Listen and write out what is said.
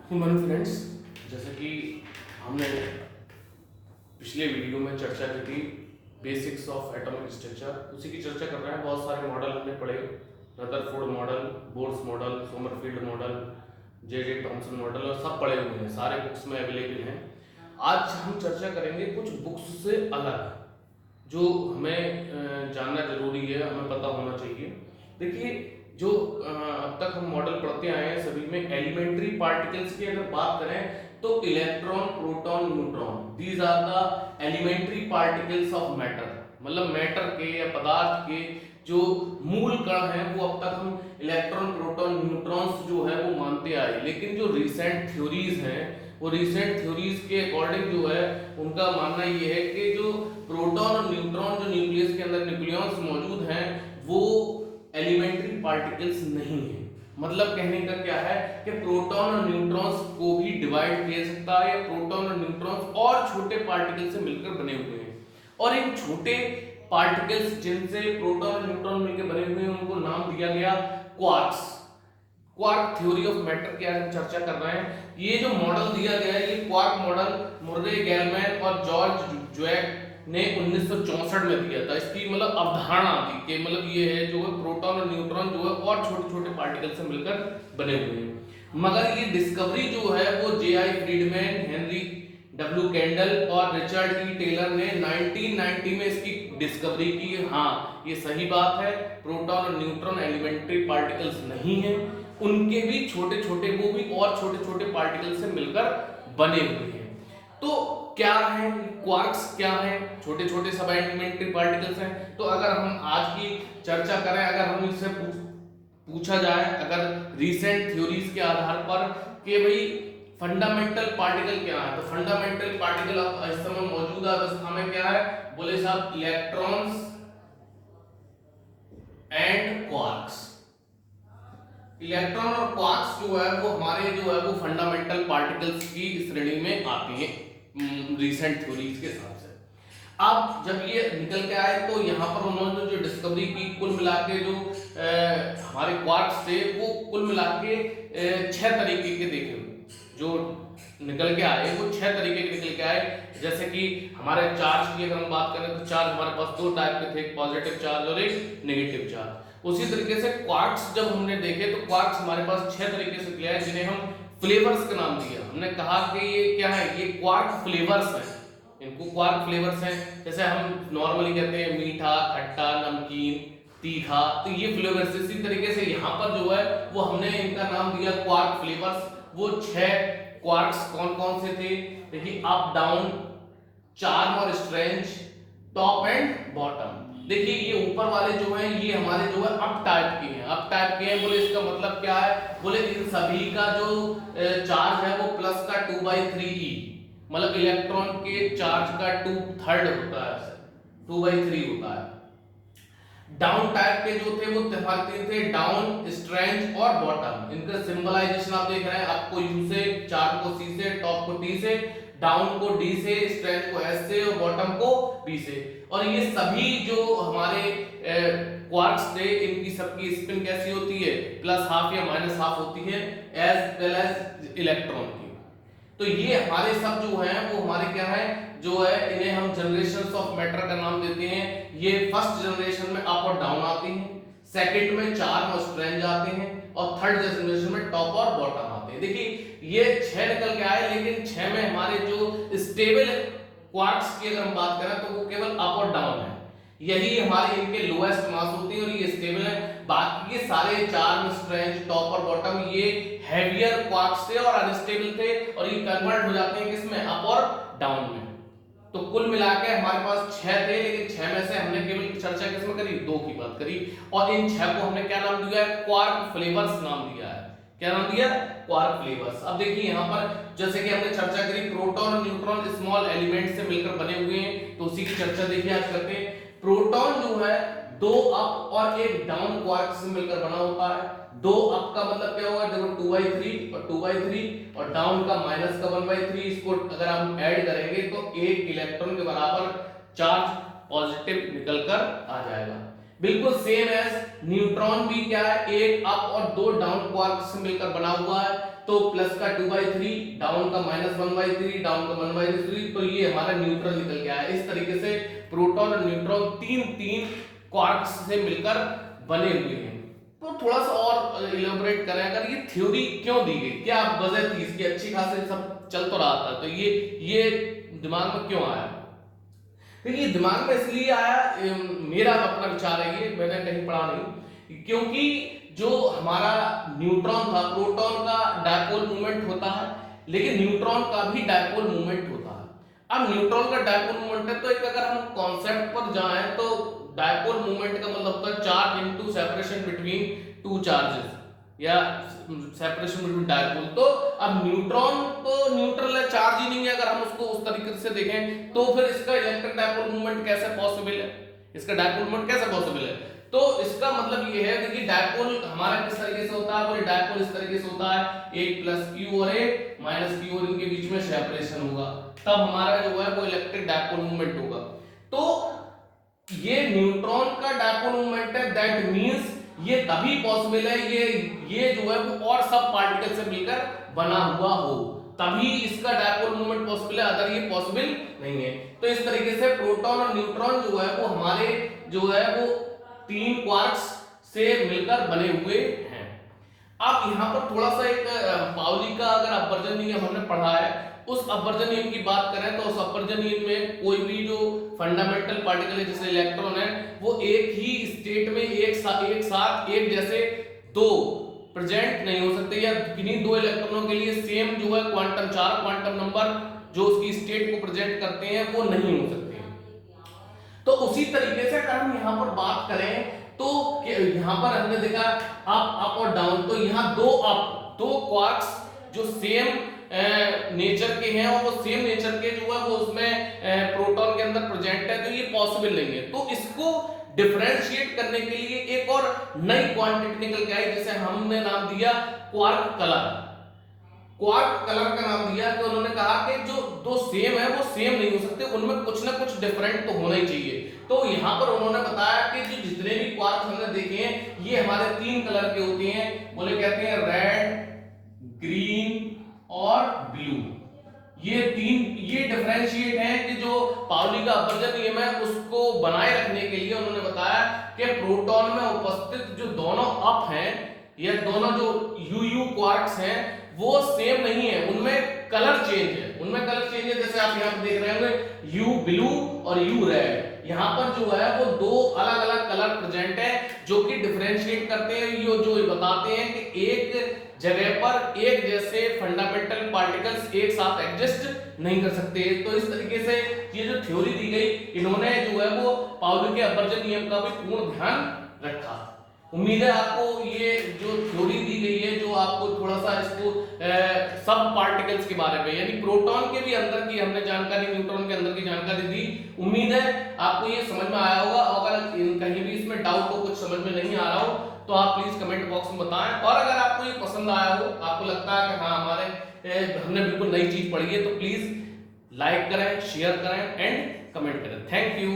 Human friends, जैसे कि हमने पिछले वीडियो में चर्चा की थी बेसिक्स ऑफ एटॉमिक स्ट्रक्चर, उसी की चर्चा कर रहे हैं। बहुत सारे मॉडल हमने पढ़े, Rutherford model, Bohr's model, Sommerfeld model, J Thomson model, और सब पढ़े हुए हैं, सारे बुक्स में अवेलेबल हैं। आज हम चर्चा करेंगे कुछ बुक्स से अलग जो हमें जानना जरूरी है, हमें पता होना चाहिए। देखिए, जो अब तक हम मॉडल पढ़ते आए हैं सभी में एलिमेंट्री पार्टिकल्स की अगर बात करें तो electron, proton, neutron, these are the elementary particles of matter. मतलब मैटर के या पदार्थ के जो मूल कण हैं वो अब तक हम इलेक्ट्रॉन, प्रोटॉन, न्यूट्रॉन्स जो है वो मानते आए। लेकिन जो रिसेंट थ्योरीज हैं वो रिसेंट थ्योरीज के अकॉर्डिंग जो है उनका मानना ये है कि जो प्रोटॉन और न्यूट्रॉन जो न्यूक्लियस के अंदर न्यूक्लियॉन्स मौजूद हैं वो एलिमेंट्री पार्टिकल्स नहीं है। मतलब कहने का क्या है कि प्रोटॉन और न्यूट्रॉन्स को भी डिवाइड किया सकता है, या प्रोटॉन और न्यूट्रॉन्स और छोटे पार्टिकल से मिलकर बने हुए हैं। और इन छोटे पार्टिकल्स जिनसे प्रोटॉन और न्यूट्रॉन मिलकर बने हुए हैं उनको नाम दिया गया quarks. Quark theory of matter की आज हम चर्चा कर रहे हैं। ये जो मॉडल दिया गया है, ये क्वार्क मॉडल मुर्रे गेलमैन और जॉर्ज ज़्वेग ने 1964 में दिया था। इसकी मतलब अवधारणा थी कि मतलब ये है जो है प्रोटॉन और न्यूट्रॉन जो है और छोटे छोटे पार्टिकल से मिलकर बने हुए हैं। मगर ये डिस्कवरी जो है वो जे.आई. फ्रीडमैन, हेनरी डब्ल्यू कैंडल और रिचर्ड ई. टेलर ने 1990 में इसकी डिस्कवरी की। हाँ, ये सही बात है, प्रोटॉन और न्यूट्रॉन एलिमेंट्री पार्टिकल्स नहीं है, उनके भी छोटे छोटे, वो भी और छोटे छोटे पार्टिकल से मिलकर बने हुए हैं। तो क्या है क्वार्क्स, क्या है, छोटे छोटे सब एलिमेंट्री पार्टिकल्स हैं। तो अगर हम आज की चर्चा करें, अगर हम इससे पूछा जाए अगर रिसेंट थ्योरीज के आधार पर कि भाई फंडामेंटल पार्टिकल क्या है, तो फंडामेंटल पार्टिकल अब इस समय मौजूदा अवस्था में क्या है, बोले साहब इलेक्ट्रॉन्स एंड क्वार्क्स। इलेक्ट्रॉन और क्वार्क्स जो है वो हमारे जो है वो फंडामेंटल पार्टिकल्स की श्रेणी में आती हैं रिसेंट थ्योरीज के हिसाब से। अब जब ये निकल के आए तो यहाँ पर उन्होंने जो डिस्कवरी की, कुल मिला के जो हमारे क्वार्क्स थे वो कुल मिला के 6 तरीके के देखे जो निकल के आए, वो 6 तरीके के निकल के आए। जैसे कि हमारे चार्ज की अगर हम बात करें तो चार्ज हमारे पास 2 टाइप के थे, एक पॉजिटिव चार्ज और एक नेगेटिव चार्ज। उसी तरीके से क्वार्क्स जब हमने देखे तो क्वार्क्स हमारे पास 6 तरीके से किया है, जिन्हें हम फ्लेवर्स का नाम दिया। हमने कहा कि ये क्या है, ये क्वार्क फ्लेवर्स हैं, इनको क्वार्क फ्लेवर्स हैं। जैसे हम नॉर्मली कहते हैं मीठा, खट्टा, नमकीन, तीखा, तो ये फ्लेवर्स। इसी तरीके से यहाँ पर जो है वो हमने इनका नाम दिया क्वार्क फ्लेवर्स। वो 6 क्वार्क्स कौन कौन से थे, देखिए अप, डाउन, चार्म और स्ट्रेंज, टॉप एंड बॉटम। देखिए ये ऊपर वाले जो हैं ये हमारे जो है अप टाइप के हैं। अप टाइप के हैं बोले इसका मतलब क्या है, बोले इन सभी का जो चार्ज है वो प्लस का 2/3e, मतलब इलेक्ट्रॉन के चार्ज का 2/3 होता है, 2/3 होता है। डाउन टाइप के जो थे वो तीन थे, डाउन, स्ट्रेंज और बॉटम। इनका सिंबलाइजेशन आप देख रहे हैं, आपको यू से, चार्म को सी से, टॉप को टी से, डाउन को डी से, स्ट्रेंज को एस से और बॉटम को बी से। और ये सभी जो हमारे क्वार्क्स थे इनकी सबकी स्पिन कैसी होती है, +½ या -½ होती है, एज वेल एज इलेक्ट्रॉन की। तो ये हमारे सब जो हैं वो हमारे क्या है, जो है इन्हें हम जनरेशंस ऑफ मैटर का नाम देते हैं। ये फर्स्ट जनरेशन में अप और डाउन आती हैं, सेकंड में चार्म और स्ट्रेंज आते हैं, और थर्ड जनरेशन में टॉप और बॉटम आते हैं। देखिए ये 6 निकल के आए, लेकिन 6 में हमारे जो स्टेबल क्वार्क्स की अगर हम बात करें तो वो केवल अप और डाउन है, यही हमारे इनके लोएस्ट मास होती है और ये स्टेबल है। बाकी के सारे चार्म, स्ट्रेंज, टॉप और बॉटम ये हैवियर क्वार्क्स थे और अनस्टेबल थे, और ये कन्वर्ट हो जाते हैं किसमें, अप और डाउन में। तो कुल मिलाकर हमारे पास 6 थे, लेकिन 6 में से हमने केवल चर्चा किसमें करी, 2 की बात करी, और इन 6 को हमने क्या नाम दिया है, क्वार्क फ्लेवर्स नाम दिया है। क्या नाम दिया, क्वार्क फ्लेवर्स। अब देखिए यहाँ पर जैसे कि हमने चर्चा करी प्रोटॉन और न्यूट्रॉन स्मॉल एलिमेंट से मिलकर बने हुए हैं, तो उसी की चर्चा देखिए आज करते हैं। प्रोटॉन जो है 2 अप और 1 डाउन क्वार्क से मिलकर बना होता है। 2 अप का मतलब क्या होगा, देखो 2/3 और 2/3, और डाउन का माइनस का 1/3। इसको अगर हम ऐड करेंगे तो 1 इलेक्ट्रॉन के बराबर चार्ज पॉजिटिव निकलकर आ जाएगा। बिल्कुल सेम एज न्यूट्रॉन भी क्या है, एक अप और दो डाउन क्वार्क से मिलकर बना हुआ है, तो प्लस का 2/3, डाउन का -1/3, डाउन का 1/3, तो ये हमारा न्यूट्रल निकल गया है। इस तरीके से प्रोटॉन और न्यूट्रॉन तीन क्वार्क्स से मिलकर बने हुए हैं। तो थोड़ा सा और इलेबोरेट करें, अगर ये थ्योरी क्यों दी गई, क्या वजह थी इसकी, अच्छी खासी सब चल तो रहा था, तो ये दिमाग में क्यों आया? देखिए दिमाग में इसलिए आया, मेरा अपना विचार है ये, मैंने कहीं पढ़ा नहीं, क्योंकि जो हमारा न्यूट्रॉन था, प्रोटॉन का डायपोल मूवमेंट होता है, लेकिन न्यूट्रॉन का भी डायपोल मूवमेंट होता है। अब न्यूट्रॉन का डायपोल मूवमेंट है, तो एक अगर हम कॉन्सेप्ट पर जाएं तो डायपोल मूवमेंट का मतलब होता है charge into separation between two charges, या सेपरेशन बिटवीन डायपोल। तो अब न्यूट्रॉन तो न्यूट्रल है, चार्ज ही नहीं है, अगर हम उसको उस तरीके से देखें तो फिर इसका इलेक्ट्रिक डायपोल मूवमेंट कैसे पॉसिबल है, इसका डायपोल मूवमेंट कैसे पॉसिबल है? तो इसका मतलब ये है कि डायपोल हमारा किस तरीके से होता है, बोले डायपोल इस तरीके से होता है, एक प्लस क्यू और एक माइनस क्यू, और इनके बीच में सेपरेशन होगा, तब हमारा जो है वो इलेक्ट्रिक डायपोल मूवमेंट होगा। तो ये न्यूट्रॉन का डायपोल मूवमेंट है, दैट मींस ये तभी पॉसिबल है, ये जो है वो और सब पार्टिकल से मिलकर बना हुआ हो, तभी इसका डायपोल मूवमेंट पॉसिबल है, अदर ये पॉसिबल नहीं है। तो इस तरीके से प्रोटॉन और न्यूट्रॉन जो है वो हमारे जो है वो तीन क्वार्क्स से मिलकर बने हुए हैं। अब यहाँ पर थोड़ा सा एक पाउली का अगर अपवर्जन नियम हमने पढ़ा है, उस अपवर्जन नियम की बात करें तो उस अपवर्जन नियम में कोई भी जो फंडामेंटल पार्टिकल है जैसे इलेक्ट्रॉन है, वो एक ही स्टेट में एक साथ एक जैसे दो प्रेजेंट नहीं हो सकते, या किन्हीं दो इलेक्ट्रॉनों के लिए सेम जो है क्वांटम, चार क्वांटम नंबर जो उसकी स्टेट को प्रेजेंट करते हैं वो नहीं हो सकते। तो उसी तरीके से अगर हम यहाँ पर बात करें तो यहाँ पर हमने देखा अप और डाउन, तो यहाँ दो क्वार्क्स जो सेम नेचर के हैं और वो सेम नेचर के जो है वो उसमें प्रोटॉन के अंदर प्रेजेंट है, तो ये पॉसिबल नहीं है। तो इसको डिफरेंशिएट करने के लिए एक और नई क्वांटिटी निकल के आई, जिसे हमने नाम दिया क्वार्क कलर। क्वार्क कलर का नाम दिया कि उन्होंने कहा कि जो दो सेम है वो सेम नहीं हो सकते, उनमें कुछ ना कुछ डिफरेंट तो होना ही चाहिए। तो यहाँ पर उन्होंने बताया कि जो जितने भी क्वार्क हमने देखे हैं ये हमारे तीन कलर के होते हैं, बोले कहते हैं रेड, ग्रीन और ब्लू। ये डिफरेंशिएट है कि जो पाउली का अपवर्जन नियम है उसको बनाए रखने के लिए उन्होंने बताया कि प्रोटॉन में उपस्थित जो दोनों अप हैं या दोनों जो यू क्वार्क्स हैं वो सेम नहीं है, उनमें कलर चेंज है, जैसे आप यहाँ पे देख रहे होंगे यू ब्लू और यू रेड, यहाँ पर जो है वो दो अलग अलग कलर प्रेजेंट है जो कि डिफरेंशिएट करते हैं, ये जो बताते हैं कि एक जगह पर एक जैसे फंडामेंटल पार्टिकल्स एक साथ एग्जिस्ट नहीं कर सकते। तो इस तरीके से ये जो थ्योरी दी गई, इन्होंने जो है वो पाउली के अपवर्जन नियम का भी पूर्ण ध्यान रखा। उम्मीद है आपको ये जो थ्योरी दी गई है, जो आपको थोड़ा सा इसको सब पार्टिकल्स के बारे में यानी प्रोटॉन के भी अंदर की हमने जानकारी, न्यूट्रॉन के अंदर की जानकारी दी, उम्मीद है आपको ये समझ में आया होगा। अगर कहीं भी इसमें डाउट हो, कुछ समझ में नहीं आ रहा हो, तो आप प्लीज कमेंट बॉक्स में बताएं। और अगर आपको ये पसंद आया हो, आपको लगता है कि हाँ हमने बिल्कुल नई चीज पढ़ी है, तो प्लीज लाइक करें, शेयर करें एंड कमेंट करें। Thank you.